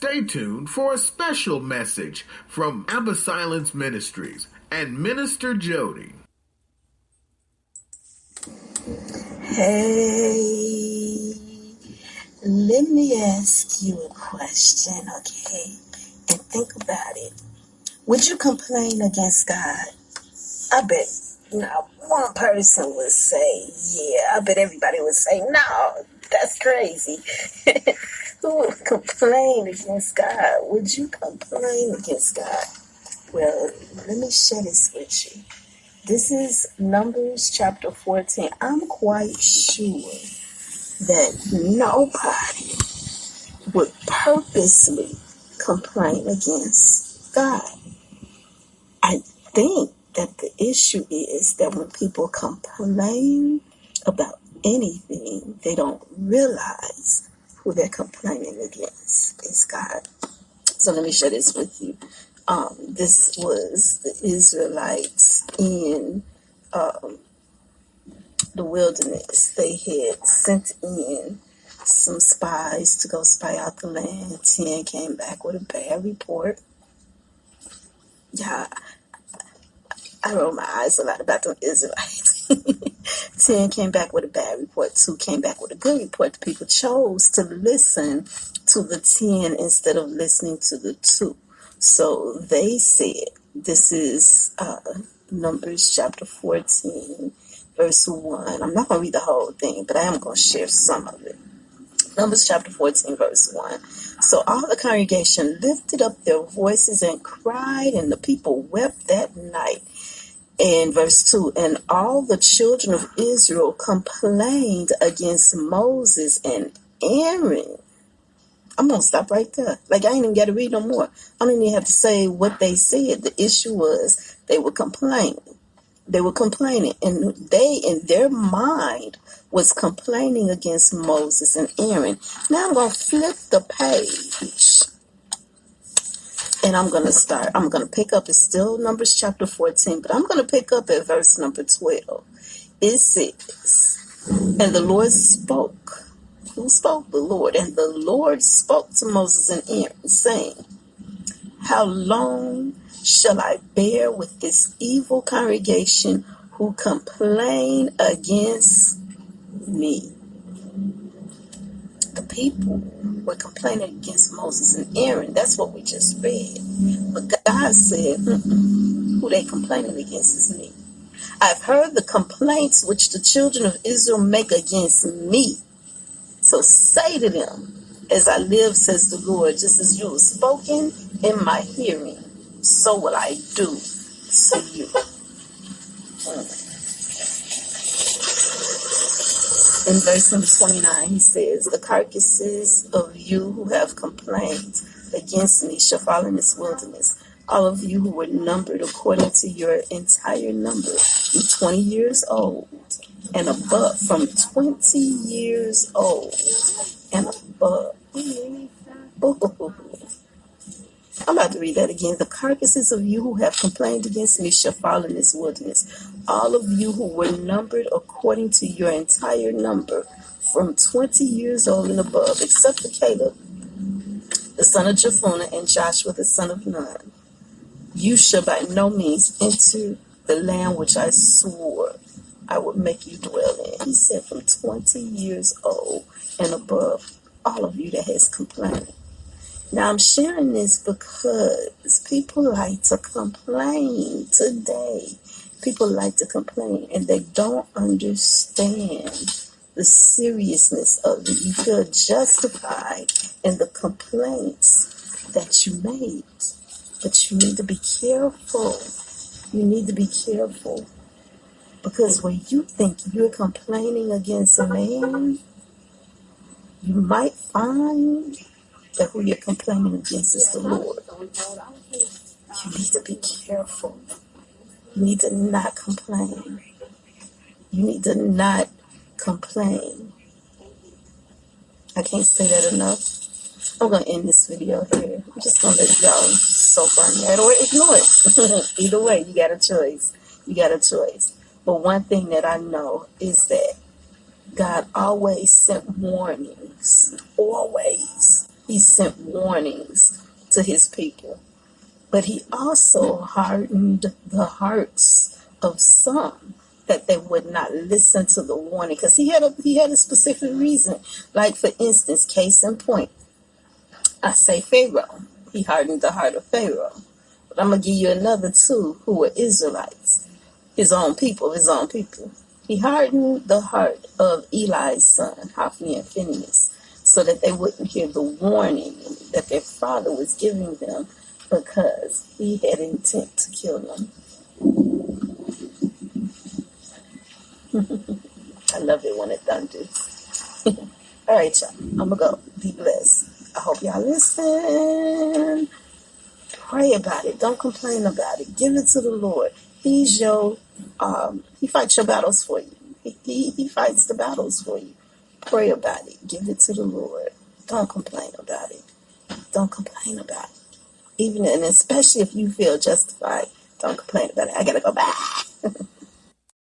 Stay tuned for a special message from Abba Silence Ministries and Minister Jody. Hey, let me ask you a question, okay? And think about it. Would you complain against God? I bet not one person would say, yeah. I bet everybody would say, no, that's crazy. Who would complain against God? Would you complain against God? Well, let me share this with you. This is Numbers chapter 14. I'm quite sure that nobody would purposely complain against God. I think that the issue is that when people complain about anything, they don't realize who they're complaining against is God. So let me share this with you. This was the Israelites in the wilderness. They had sent in some spies to go spy out the land. 10 came back with a bad report. Yeah, I roll my eyes a lot about them Israelites. 10 came back with a bad report. 2 came back with a good report. The people chose to listen to the 10 instead of listening to the 2. So they said, this is Numbers chapter 14, verse 1. I'm not going to read the whole thing, but I am going to share some of it. Numbers chapter 14, verse 1. So all the congregation lifted up their voices and cried, and the people wept that night. And verse 2, and all the children of Israel complained against Moses and Aaron. I'm going to stop right there. Like, I ain't even got to read no more. I don't even have to say what they said. The issue was they were complaining. They were complaining. And they, in their mind, was complaining against Moses and Aaron. Now I'm going to flip the page. And I'm going to pick up, it's still Numbers chapter 14, but I'm going to pick up at verse number 12. It says, and the Lord spoke. Who spoke? The Lord. And the Lord spoke to Moses and Aaron, saying, how long shall I bear with this evil congregation who complain against me? The people were complaining against Moses and Aaron. That's what we just read. But God said, who they complaining against is me. I've heard the complaints which the children of Israel make against me. So say to them, as I live, says the Lord, just as you have spoken in my hearing, so will I do to you. In verse number 29, he says, the carcasses of you who have complained against me shall fall in this wilderness. All of you who were numbered according to your entire number, from 20 years old and above, from 20 years old and above. I'm about to read that again. The carcasses of you who have complained against me shall fall in this wilderness. All of you who were numbered according to your entire number, from 20 years old and above, except for Caleb, the son of Jephunneh, and Joshua, the son of Nun, you shall by no means enter the land which I swore I would make you dwell in. He said from 20 years old and above, all of you that has complained. Now, I'm sharing this because people like to complain today. People like to complain, and they don't understand the seriousness of it. You feel justified in the complaints that you made, but you need to be careful. You need to be careful, because when you think you're complaining against a man, you might find that who you're complaining against is the Lord. You need to be careful. You need to not complain. You need to not complain. I can't say that enough. I'm going to end this video here. I'm just going to let y'all soak on that or ignore it. Either way, you got a choice. You got a choice. But one thing that I know is that God always sent warnings. Always. He sent warnings to his people. But he also hardened the hearts of some that they would not listen to the warning, because he had a specific reason. Like, for instance, case in point, I say Pharaoh. He hardened the heart of Pharaoh. But I'm going to give you another two who were Israelites, his own people. He hardened the heart of Eli's son, Hophni and Phinehas, so that they wouldn't hear the warning that their father was giving them, because he had intent to kill them. I love it when it thunders. All right, y'all. I'm going to go. Be blessed. I hope y'all listen. Pray about it. Don't complain about it. Give it to the Lord. He's your, he fights your battles for you. He fights the battles for you. Pray about it. Give it to the Lord. Don't complain about it. Don't complain about it. Even, and especially if you feel justified, don't complain about it. I got to go back.